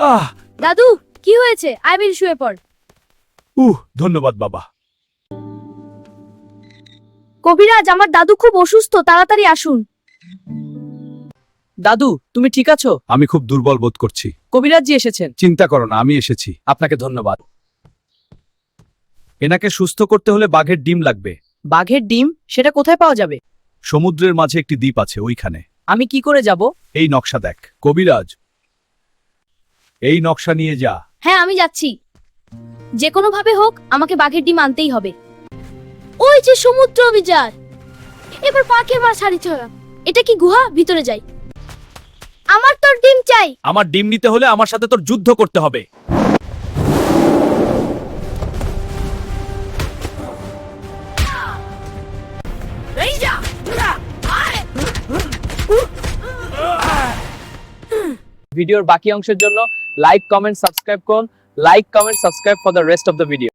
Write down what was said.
আহ দাদু কি হয়েছে? আইবিল শুয়ে পড়। ধন্যবাদ বাবা। কবিরাজ, আমার দাদু খুব অসুস্থ, তাড়াতাড়ি আসুন। দাদু তুমি ঠিক আছো? আমি খুব দুর্বল বোধ করছি। কবিরাজ জি এসেছেন। চিন্তা করো না, আমি এসেছি। আপনাকে ধন্যবাদ। এনাকে সুস্থ করতে হলে বাঘের ডিম লাগবে। বাঘের ডিম? সেটা কোথায় পাওয়া যাবে? সমুদ্রের মাঝে একটি দ্বীপ আছে, ওইখানে। আমি কি করে যাব? এই নকশা দেখ। কবিরাজ, এই নকশা নিয়ে যা। হ্যাঁ, আমি যাচ্ছি। যে কোনো ভাবে হোক আমাকে বাঘের ডিম আনতেই হবে। ওই যে সমুদ্র অভিযান। এবার পাখি মার ছাড়ি ছড়া। এটা কি গুহা? ভিতরে যাই। আমার তোর ডিম চাই। আমার ডিম নিতে হলে আমার সাথে তোর যুদ্ধ করতে হবে। ভিডিওর বাকি অংশের জন্য লাইক কমেন্ট সাবস্ক্রাইব করুন। Like comment subscribe for the rest of the video.